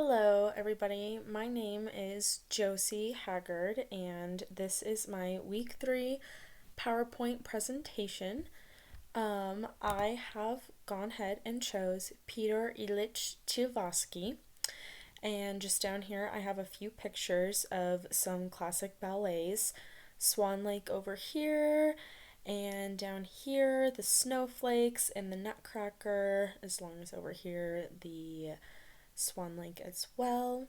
Hello, everybody. My name is Josie Haggard, and this is my week 3 PowerPoint presentation. I have gone ahead and chose Peter Ilyich Tchaikovsky, and just down here I have a few pictures of some classic ballets. Swan Lake over here, and down here the Snowflakes and the Nutcracker, as long as over here the Swan Lake as well.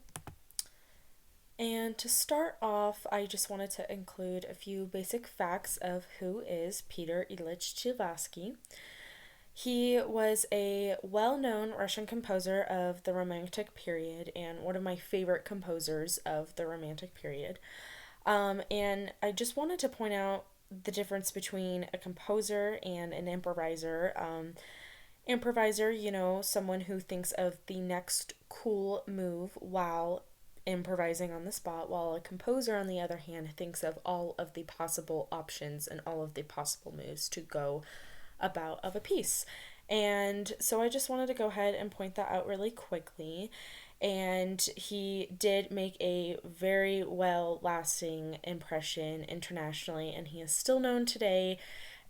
And to start off, I just wanted to include a few basic facts of who is Peter Ilyich Tchaikovsky. He was a well-known Russian composer of the Romantic period and one of my favorite composers of the Romantic period. And I just wanted to point out the difference between a composer and an improviser. Improviser, someone who thinks of the next cool move while improvising on the spot, while a composer, on the other hand, thinks of all of the possible options and all of the possible moves to go about of a piece. And so I just wanted to go ahead and point that out really quickly. And he did make a very well lasting impression internationally, and he is still known today.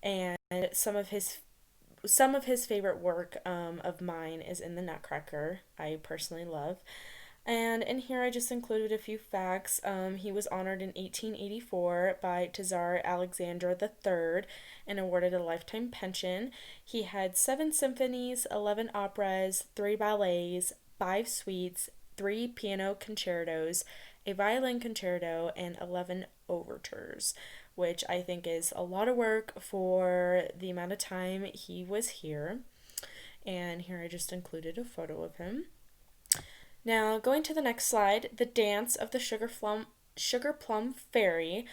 And some of his favorite work of mine is in the Nutcracker. I personally love. And in here, I just included a few facts. He was honored in 1884 by Tsar Alexander III and awarded a lifetime pension. He had 7 symphonies, 11 operas, 3 ballets, 5 suites, 3 piano concertos, a violin concerto, and 11 overtures, which I think is a lot of work for the amount of time he was here. And here I just included a photo of him. Now, going to the next slide, the dance of the Sugar Plum Fairy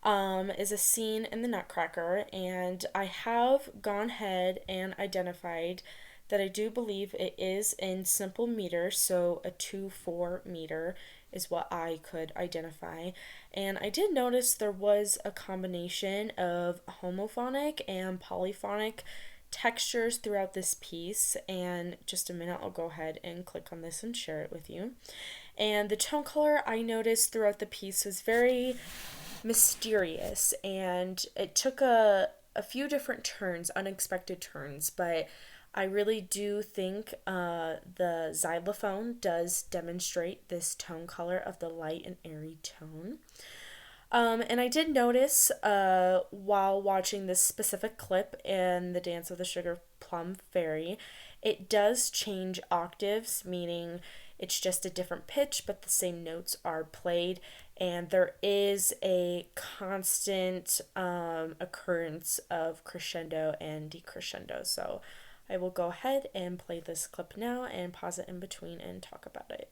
is a scene in the Nutcracker, and I have gone ahead and identified that I do believe it is in simple meter, so a 2/4 meter is what I could identify. And I did notice there was a combination of homophonic and polyphonic textures throughout this piece, and just a minute I'll go ahead and click on this and share it with you. And the tone color I noticed throughout the piece was very mysterious, and it took a few different turns, unexpected turns, but I really do think the xylophone does demonstrate this tone color of the light and airy tone. And I did notice while watching this specific clip in the Dance of the Sugar Plum Fairy, it does change octaves, meaning it's just a different pitch, but the same notes are played, and there is a constant occurrence of crescendo and decrescendo. So I will go ahead and play this clip now and pause it in between and talk about it.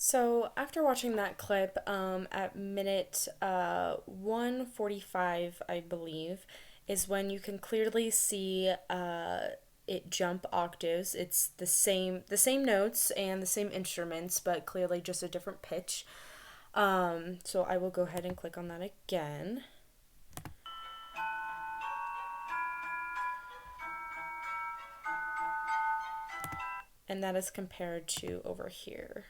So after watching that clip, at minute 1:45, I believe, is when you can clearly see it jump octaves. It's the same notes and the same instruments, but clearly just a different pitch. So I will go ahead and click on that again. And that is compared to over here.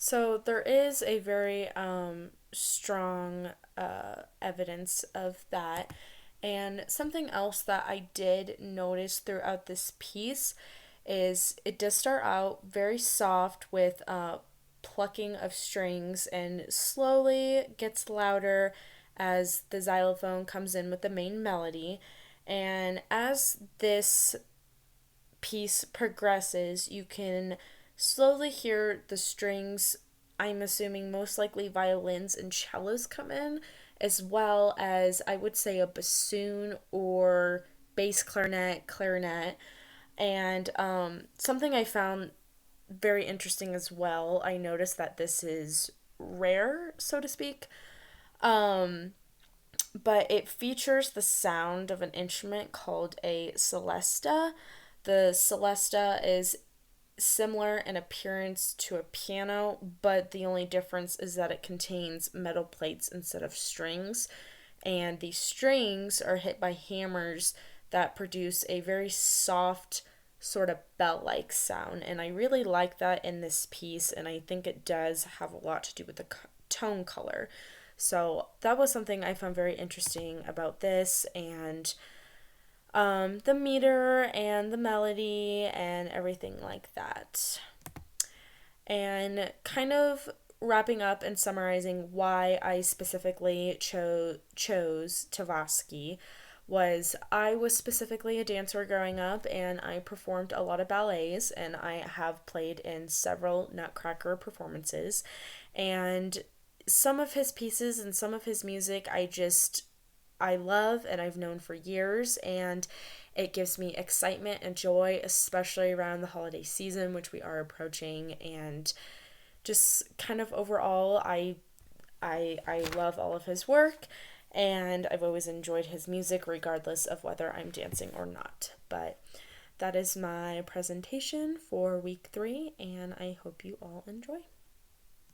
So there is a very strong evidence of that. And something else that I did notice throughout this piece is it does start out very soft with plucking of strings and slowly gets louder as the xylophone comes in with the main melody. And as this piece progresses, you can slowly hear the strings, I'm assuming most likely violins and cellos come in, as well as I would say a bassoon or bass clarinet. And something I found very interesting as well, I noticed that this is rare, so to speak. Um, but it features the sound of an instrument called a celesta. The celesta is similar in appearance to a piano, but the only difference is that it contains metal plates instead of strings. And these strings are hit by hammers that produce a very soft, sort of bell like sound. And I really like that in this piece, and I think it does have a lot to do with the tone color. So that was something I found very interesting about this, and the meter and the melody and everything like that. And kind of wrapping up and summarizing why I specifically chose Tavarsky was I was specifically a dancer growing up, and I performed a lot of ballets, and I have played in several Nutcracker performances. And some of his pieces and some of his music I love and I've known for years, and it gives me excitement and joy, especially around the holiday season, which we are approaching. And just kind of overall, I love all of his work, and I've always enjoyed his music regardless of whether I'm dancing or not. But that is my presentation for week 3, and I hope you all enjoy.